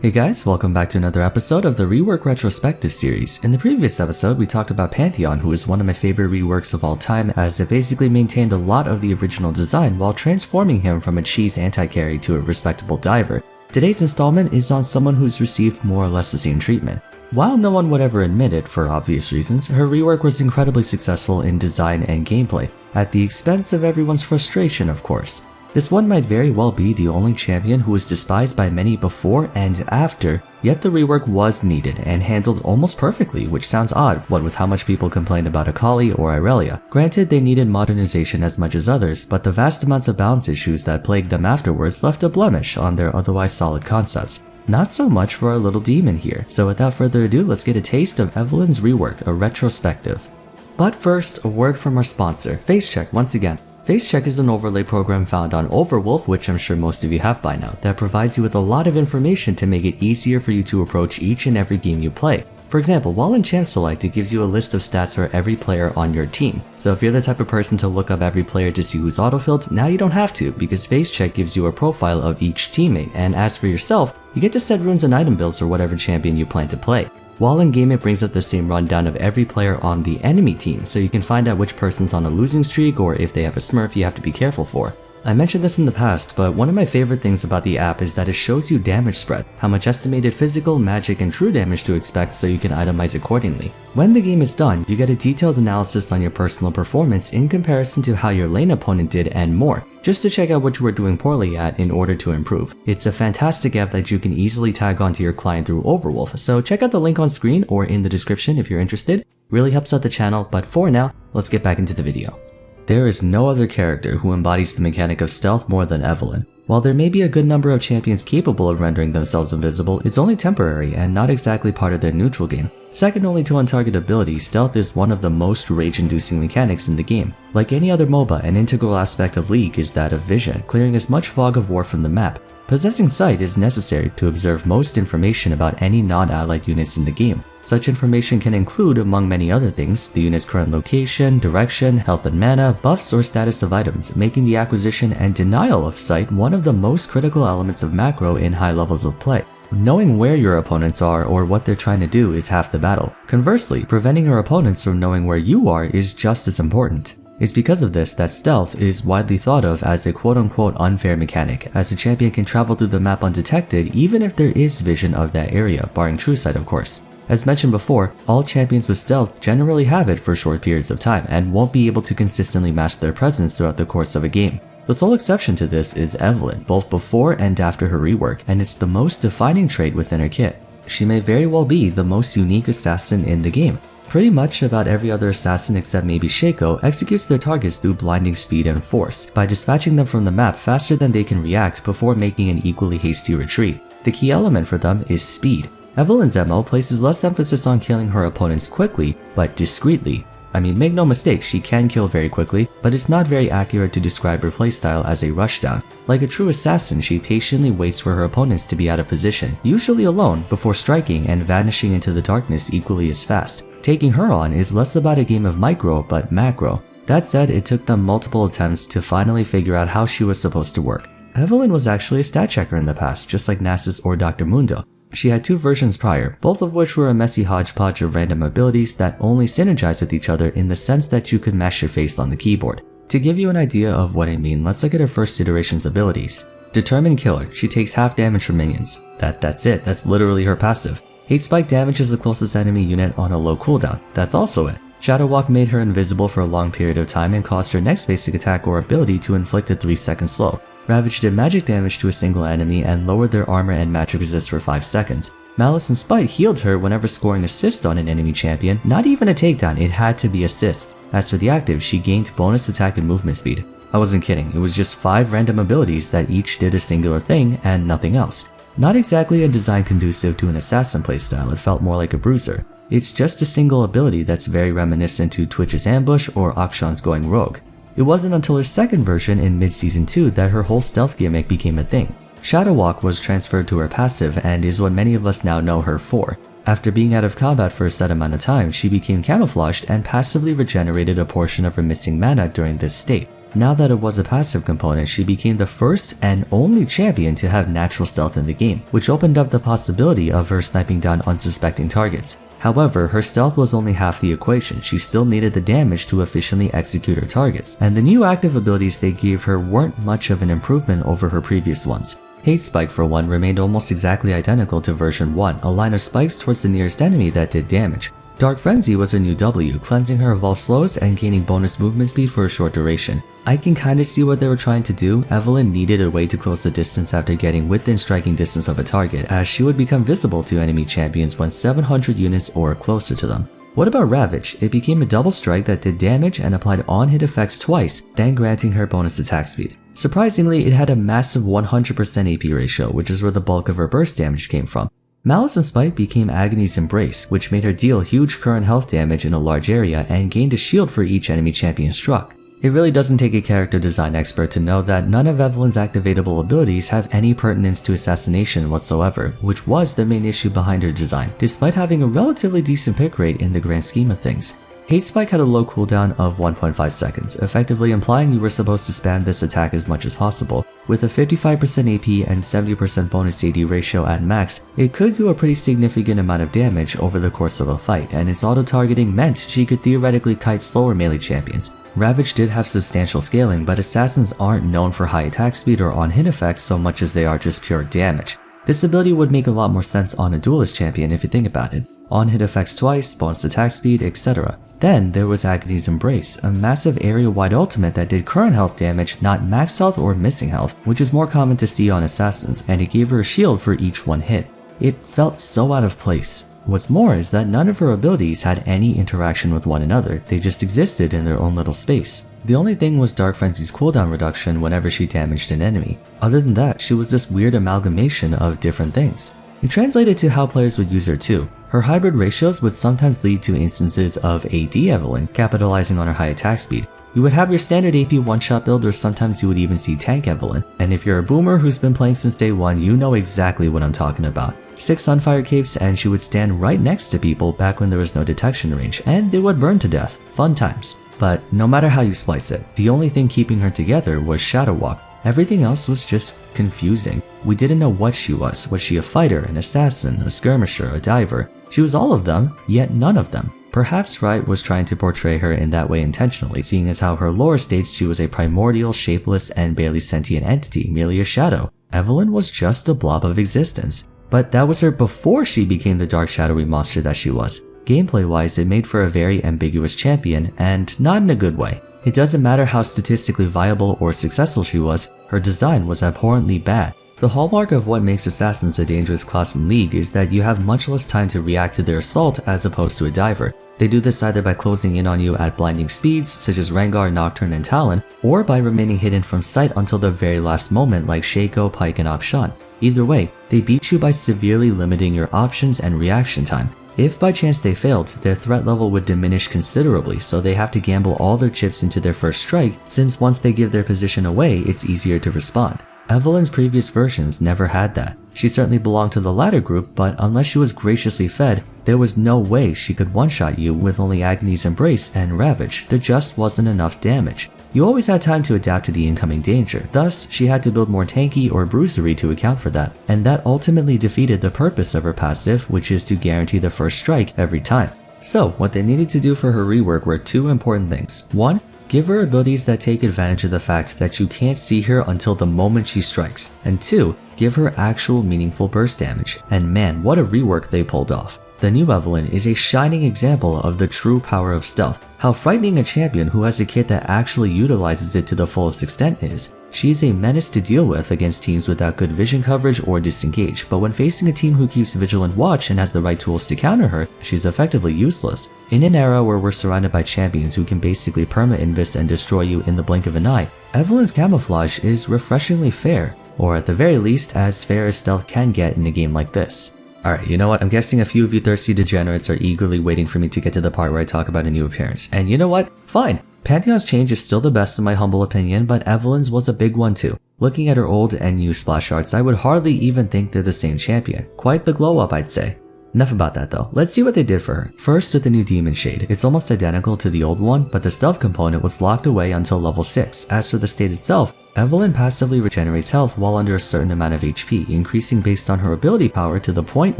Hey guys, welcome back to another episode of the Rework Retrospective series. In the previous episode, we talked about Pantheon, who is one of my favorite reworks of all time, as it basically maintained a lot of the original design while transforming him from a cheese anti-carry to a respectable diver. Today's installment is on someone who's received more or less the same treatment. While no one would ever admit it for obvious reasons, her rework was incredibly successful in design and gameplay, at the expense of everyone's frustration, of course. This one might very well be the only champion who was despised by many before and after, yet the rework was needed and handled almost perfectly, which sounds odd, what with how much people complained about Akali or Irelia. Granted, they needed modernization as much as others, but the vast amounts of balance issues that plagued them afterwards left a blemish on their otherwise solid concepts. Not so much for our little demon here, so without further ado, let's get a taste of Evelynn's Rework, a retrospective. But first, a word from our sponsor, FaceCheck once again. FaceCheck is an overlay program found on Overwolf, which I'm sure most of you have by now, that provides you with a lot of information to make it easier for you to approach each and every game you play. For example, while in Champ Select, it gives you a list of stats for every player on your team. So if you're the type of person to look up every player to see who's autofilled, now you don't have to, because FaceCheck gives you a profile of each teammate, and as for yourself, you get to set runes and item builds for whatever champion you plan to play. While in game, it brings up the same rundown of every player on the enemy team, so you can find out which person's on a losing streak or if they have a smurf you have to be careful for. I mentioned this in the past, but one of my favorite things about the app is that it shows you damage spread, how much estimated physical, magic, and true damage to expect so you can itemize accordingly. When the game is done, you get a detailed analysis on your personal performance in comparison to how your lane opponent did and more, just to check out what you were doing poorly at in order to improve. It's a fantastic app that you can easily tag onto your client through Overwolf, so check out the link on screen or in the description if you're interested. Really helps out the channel, but for now, let's get back into the video. There is no other character who embodies the mechanic of stealth more than Evelyn. While there may be a good number of champions capable of rendering themselves invisible, it's only temporary and not exactly part of their neutral game. Second only to on-target ability, stealth is one of the most rage-inducing mechanics in the game. Like any other MOBA, an integral aspect of League is that of vision, clearing as much fog of war from the map. Possessing sight is necessary to observe most information about any non-allied units in the game. Such information can include, among many other things, the unit's current location, direction, health and mana, buffs, or status of items, making the acquisition and denial of sight one of the most critical elements of macro in high levels of play. Knowing where your opponents are or what they're trying to do is half the battle. Conversely, preventing your opponents from knowing where you are is just as important. It's because of this that stealth is widely thought of as a quote-unquote unfair mechanic, as a champion can travel through the map undetected even if there is vision of that area, barring true sight of course. As mentioned before, all champions with stealth generally have it for short periods of time and won't be able to consistently match their presence throughout the course of a game. The sole exception to this is Evelyn, both before and after her rework, and it's the most defining trait within her kit. She may very well be the most unique assassin in the game. Pretty much about every other assassin except maybe Shaco executes their targets through blinding speed and force, by dispatching them from the map faster than they can react before making an equally hasty retreat. The key element for them is speed. Evelyn's MO places less emphasis on killing her opponents quickly, but discreetly. I mean, make no mistake, she can kill very quickly, but it's not very accurate to describe her playstyle as a rushdown. Like a true assassin, she patiently waits for her opponents to be out of position, usually alone, before striking and vanishing into the darkness equally as fast. Taking her on is less about a game of micro, but macro. That said, it took them multiple attempts to finally figure out how she was supposed to work. Evelyn was actually a stat checker in the past, just like Nasus or Dr. Mundo. She had two versions prior, both of which were a messy hodgepodge of random abilities that only synergize with each other in the sense that you could mash your face on the keyboard. To give you an idea of what I mean, let's look at her first iteration's abilities. Determined Killer, she takes half damage from minions. That's it, that's literally her passive. Hate Spike damages the closest enemy unit on a low cooldown, that's also it. Shadow Walk made her invisible for a long period of time and caused her next basic attack or ability to inflict a 3-second slow. Ravage did magic damage to a single enemy and lowered their armor and magic resist for 5 seconds. Malice and Spite healed her whenever scoring assist on an enemy champion, not even a takedown, it had to be assist. As for the active, she gained bonus attack and movement speed. I wasn't kidding, it was just 5 random abilities that each did a singular thing and nothing else. Not exactly a design conducive to an assassin playstyle, it felt more like a bruiser. It's just a single ability that's very reminiscent to Twitch's Ambush or Akshan's Going Rogue. It wasn't until her second version in mid-season 2 that her whole stealth gimmick became a thing. Shadow Walk was transferred to her passive and is what many of us now know her for. After being out of combat for a set amount of time, she became camouflaged and passively regenerated a portion of her missing mana during this state. Now that it was a passive component, she became the first and only champion to have natural stealth in the game, which opened up the possibility of her sniping down unsuspecting targets. However, her stealth was only half the equation. She still needed the damage to efficiently execute her targets, and the new active abilities they gave her weren't much of an improvement over her previous ones. Hate Spike, for one, remained almost exactly identical to version 1, a line of spikes towards the nearest enemy that did damage. Dark Frenzy was her new W, cleansing her of all slows and gaining bonus movement speed for a short duration. I can kinda see what they were trying to do. Evelyn needed a way to close the distance after getting within striking distance of a target, as she would become visible to enemy champions when 700 units or closer to them. What about Ravage? It became a double strike that did damage and applied on-hit effects twice, then granting her bonus attack speed. Surprisingly, it had a massive 100% AP ratio, which is where the bulk of her burst damage came from. Malice and Spite became Agony's Embrace, which made her deal huge current health damage in a large area and gained a shield for each enemy champion struck. It really doesn't take a character design expert to know that none of Evelyn's activatable abilities have any pertinence to assassination whatsoever, which was the main issue behind her design, despite having a relatively decent pick rate in the grand scheme of things. Hate Spike had a low cooldown of 1.5 seconds, effectively implying you were supposed to spam this attack as much as possible. With a 55% AP and 70% bonus AD ratio at max, it could do a pretty significant amount of damage over the course of a fight, and its auto-targeting meant she could theoretically kite slower melee champions. Ravage did have substantial scaling, but assassins aren't known for high attack speed or on-hit effects so much as they are just pure damage. This ability would make a lot more sense on a duelist champion if you think about it. On-hit effects twice, bonus attack speed, etc. Then there was Agony's Embrace, a massive area-wide ultimate that did current health damage, not max health or missing health, which is more common to see on assassins, and it gave her a shield for each one hit. It felt so out of place. What's more is that none of her abilities had any interaction with one another, they just existed in their own little space. The only thing was Dark Frenzy's cooldown reduction whenever she damaged an enemy. Other than that, she was this weird amalgamation of different things. It translated to how players would use her too. Her hybrid ratios would sometimes lead to instances of AD Evelyn capitalizing on her high attack speed. You would have your standard AP one-shot build, or sometimes you would even see Tank Evelyn. And if you're a boomer who's been playing since day one, you know exactly what I'm talking about. 6 Sunfire Capes and she would stand right next to people back when there was no detection range, and they would burn to death. Fun times. But no matter how you slice it, the only thing keeping her together was Shadow Walk. Everything else was just confusing. We didn't know what she was. Was she a fighter, an assassin, a skirmisher, a diver? She was all of them, yet none of them. Perhaps Riot was trying to portray her in that way intentionally, seeing as how her lore states she was a primordial, shapeless, and barely sentient entity, merely a shadow. Evelyn was just a blob of existence. But that was her before she became the dark shadowy monster that she was. Gameplay-wise, it made for a very ambiguous champion, and not in a good way. It doesn't matter how statistically viable or successful she was, her design was abhorrently bad. The hallmark of what makes assassins a dangerous class in League is that you have much less time to react to their assault as opposed to a diver. They do this either by closing in on you at blinding speeds, such as Rengar, Nocturne, and Talon, or by remaining hidden from sight until the very last moment like Shaco, Pyke, and Akshan. Either way, they beat you by severely limiting your options and reaction time. If by chance they failed, their threat level would diminish considerably, so they have to gamble all their chips into their first strike, since once they give their position away, it's easier to respond. Evelyn's previous versions never had that. She certainly belonged to the latter group, but unless she was graciously fed, there was no way she could one-shot you with only Agony's Embrace and Ravage. There just wasn't enough damage. You always had time to adapt to the incoming danger, thus she had to build more tanky or bruisery to account for that, and that ultimately defeated the purpose of her passive, which is to guarantee the first strike every time. So what they needed to do for her rework were two important things. One, give her abilities that take advantage of the fact that you can't see her until the moment she strikes, and two, give her actual meaningful burst damage. And man, what a rework they pulled off. The new Evelyn is a shining example of the true power of stealth, how frightening a champion who has a kit that actually utilizes it to the fullest extent is. She is a menace to deal with against teams without good vision coverage or disengage, but when facing a team who keeps vigilant watch and has the right tools to counter her, she's effectively useless. In an era where we're surrounded by champions who can basically perma-invis and destroy you in the blink of an eye, Evelyn's camouflage is refreshingly fair, or at the very least as fair as stealth can get in a game like this. Alright, you know what? I'm guessing a few of you thirsty degenerates are eagerly waiting for me to get to the part where I talk about a new appearance. And you know what? Fine. Pantheon's change is still the best in my humble opinion, but Evelyn's was a big one too. Looking at her old and new splash arts, I would hardly even think they're the same champion. Quite the glow up, I'd say. Enough about that though. Let's see what they did for her. First, with the new Demon Shade, it's almost identical to the old one, but the stealth component was locked away until level 6. As for the state itself, Evelyn passively regenerates health while under a certain amount of HP, increasing based on her ability power to the point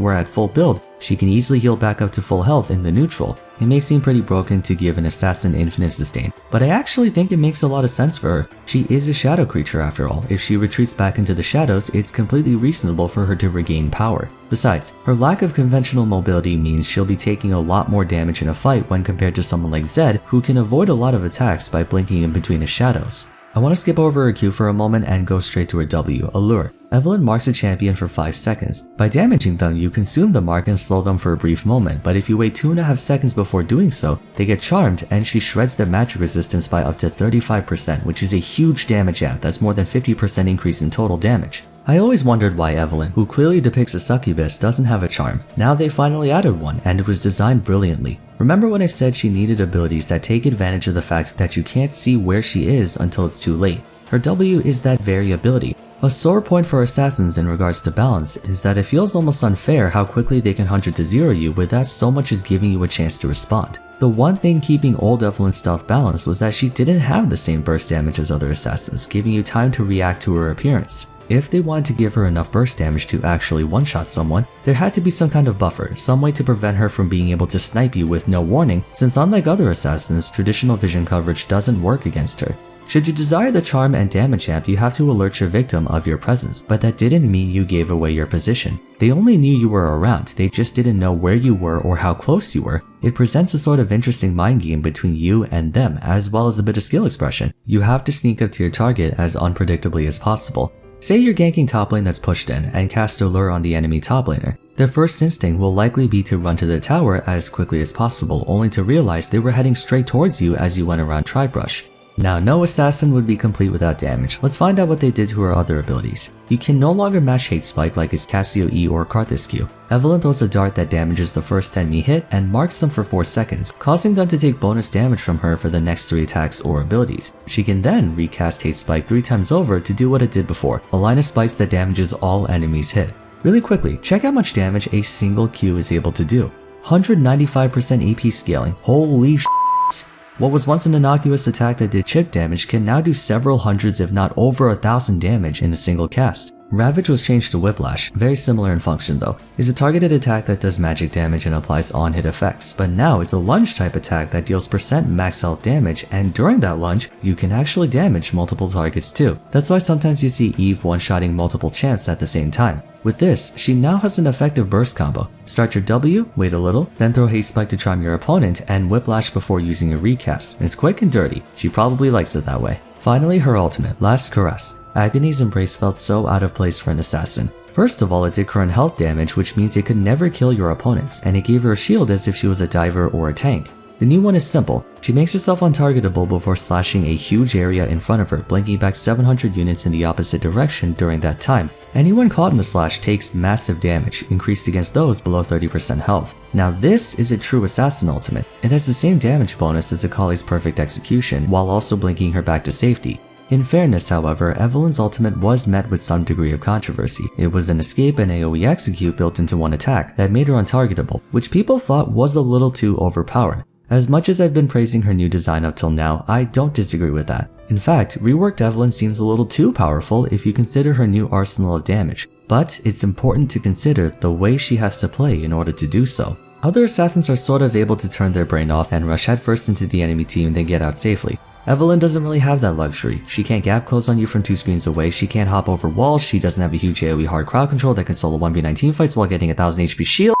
where at full build, she can easily heal back up to full health in the neutral. It may seem pretty broken to give an assassin infinite sustain, but I actually think it makes a lot of sense for her. She is a shadow creature after all. If she retreats back into the shadows, it's completely reasonable for her to regain power. Besides, her lack of conventional mobility means she'll be taking a lot more damage in a fight when compared to someone like Zed, who can avoid a lot of attacks by blinking in between the shadows. I want to skip over her Q for a moment and go straight to her W, Allure. Evelyn marks a champion for 5 seconds. By damaging them, you consume the mark and slow them for a brief moment, but if you wait 2.5 seconds before doing so, they get charmed and she shreds their magic resistance by up to 35%, which is a huge damage amp. That's more than 50% increase in total damage. I always wondered why Evelyn, who clearly depicts a succubus, doesn't have a charm. Now they finally added one, and it was designed brilliantly. Remember when I said she needed abilities that take advantage of the fact that you can't see where she is until it's too late? Her W is that very ability. A sore point for assassins in regards to balance is that it feels almost unfair how quickly they can 100 to 0 you without so much as giving you a chance to respond. The one thing keeping old Evelyn's stealth balanced was that she didn't have the same burst damage as other assassins, giving you time to react to her appearance. If they wanted to give her enough burst damage to actually one-shot someone, there had to be some kind of buffer, some way to prevent her from being able to snipe you with no warning, since unlike other assassins, traditional vision coverage doesn't work against her. Should you desire the charm and damage amp, you have to alert your victim of your presence, but that didn't mean you gave away your position. They only knew you were around, they just didn't know where you were or how close you were. It presents a sort of interesting mind game between you and them, as well as a bit of skill expression. You have to sneak up to your target as unpredictably as possible. Say you're ganking top lane that's pushed in and cast a lure on the enemy top laner. Their first instinct will likely be to run to the tower as quickly as possible, only to realize they were heading straight towards you as you went around Tribrush. Now, no assassin would be complete without damage. Let's find out what they did to her other abilities. You can no longer mash Hate Spike like its Cassio E or Karthus Q. Evelyn throws a dart that damages the first enemy hit and marks them for 4 seconds, causing them to take bonus damage from her for the next 3 attacks or abilities. She can then recast Hate Spike 3 times over to do what it did before, a line of spikes that damages all enemies hit. Really quickly, check how much damage a single Q is able to do. 195% AP scaling. Holy sh**. What was once an innocuous attack that did chip damage can now do several hundreds if not over 1,000 damage in a single cast. Ravage was changed to Whiplash, very similar in function though. It's a targeted attack that does magic damage and applies on-hit effects, but now it's a lunge type attack that deals % max health damage, and during that lunge, you can actually damage multiple targets too. That's why sometimes you see Eve one-shotting multiple champs at the same time. With this, she now has an effective burst combo. Start your W, wait a little, then throw Hate Spike to charm your opponent, and Whiplash before using a recast. It's quick and dirty. She probably likes it that way. Finally, her ultimate, Last Caress. Agony's embrace felt so out of place for an assassin. First of all, it did current health damage, which means it could never kill your opponents, and it gave her a shield as if she was a diver or a tank. The new one is simple. She makes herself untargetable before slashing a huge area in front of her, blinking back 700 units in the opposite direction during that time. Anyone caught in the slash takes massive damage, increased against those below 30% health. Now this is a true assassin ultimate. It has the same damage bonus as Akali's perfect execution, while also blinking her back to safety. In fairness, however, Evelyn's ultimate was met with some degree of controversy. It was an escape and AoE execute built into one attack that made her untargetable, which people thought was a little too overpowered. As much as I've been praising her new design up till now, I don't disagree with that. In fact, reworked Evelyn seems a little too powerful if you consider her new arsenal of damage, but it's important to consider the way she has to play in order to do so. Other assassins are sort of able to turn their brain off and rush headfirst into the enemy team then get out safely. Evelyn doesn't really have that luxury. She can't gap close on you from 2 screens away, she can't hop over walls, she doesn't have a huge AoE hard crowd control that can solo 1v19 fights while getting 1000 HP shield.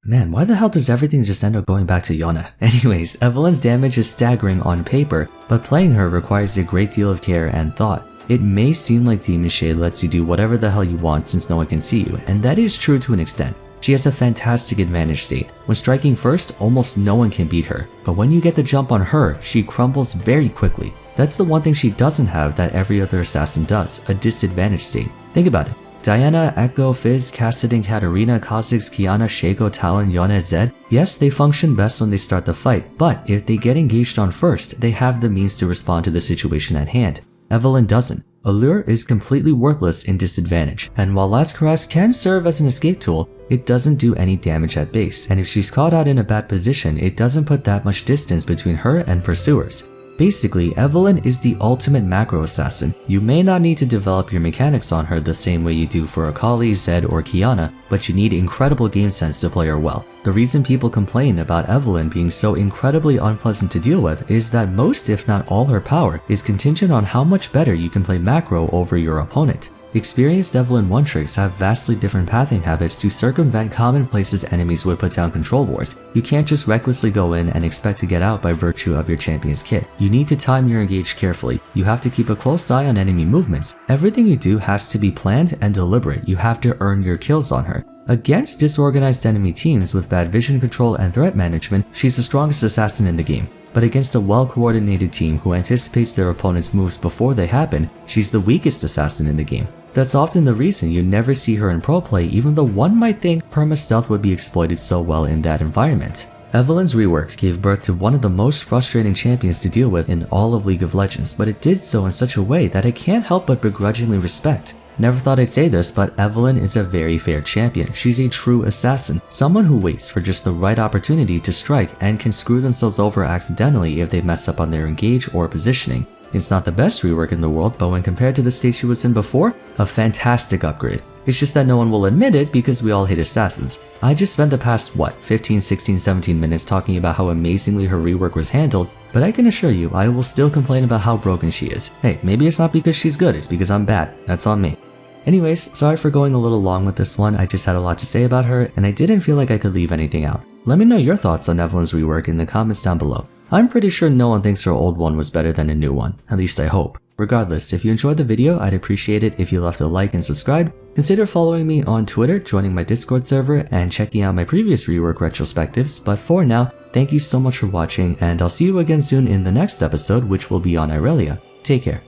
Man, why the hell does everything just end up going back to Yona? Anyways, Evelyn's damage is staggering on paper, but playing her requires a great deal of care and thought. It may seem like Demon Shade lets you do whatever the hell you want since no one can see you, and that is true to an extent. She has a fantastic advantage state. When striking first, almost no one can beat her, but when you get the jump on her, she crumbles very quickly. That's the one thing she doesn't have that every other assassin does, a disadvantage state. Think about it. Diana, Echo, Fizz, Kassadin, Katarina, Kha'Zix, Kiana, Shaco, Talon, Yona, Zed, yes, they function best when they start the fight, but if they get engaged on first, they have the means to respond to the situation at hand. Evelyn doesn't. Allure is completely worthless in disadvantage, and while Last Caress can serve as an escape tool, it doesn't do any damage at base, and if she's caught out in a bad position, it doesn't put that much distance between her and pursuers. Basically, Evelyn is the ultimate macro assassin. You may not need to develop your mechanics on her the same way you do for Akali, Zed, or Qiyana, but you need incredible game sense to play her well. The reason people complain about Evelyn being so incredibly unpleasant to deal with is that most if not all her power is contingent on how much better you can play macro over your opponent. Experienced Evelyn one-tricks have vastly different pathing habits to circumvent common places enemies would put down control wars. You can't just recklessly go in and expect to get out by virtue of your champion's kit. You need to time your engage carefully. You have to keep a close eye on enemy movements. Everything you do has to be planned and deliberate. You have to earn your kills on her. Against disorganized enemy teams with bad vision control and threat management, she's the strongest assassin in the game. But against a well-coordinated team who anticipates their opponent's moves before they happen, she's the weakest assassin in the game. That's often the reason you never see her in pro play, even though one might think perma-stealth would be exploited so well in that environment. Evelyn's rework gave birth to one of the most frustrating champions to deal with in all of League of Legends, but it did so in such a way that I can't help but begrudgingly respect. Never thought I'd say this, but Evelyn is a very fair champion. She's a true assassin, someone who waits for just the right opportunity to strike and can screw themselves over accidentally if they mess up on their engage or positioning. It's not the best rework in the world, but when compared to the state she was in before, a fantastic upgrade. It's just that no one will admit it because we all hate assassins. I just spent the past, 15, 16, 17 minutes talking about how amazingly her rework was handled, but I can assure you I will still complain about how broken she is. Hey, maybe it's not because she's good, it's because I'm bad. That's on me. Anyways, sorry for going a little long with this one, I just had a lot to say about her, and I didn't feel like I could leave anything out. Let me know your thoughts on Evelyn's rework in the comments down below. I'm pretty sure no one thinks her old one was better than a new one, at least I hope. Regardless, if you enjoyed the video, I'd appreciate it if you left a like and subscribe. Consider following me on Twitter, joining my Discord server, and checking out my previous rework retrospectives, but for now, thank you so much for watching, and I'll see you again soon in the next episode, which will be on Irelia. Take care.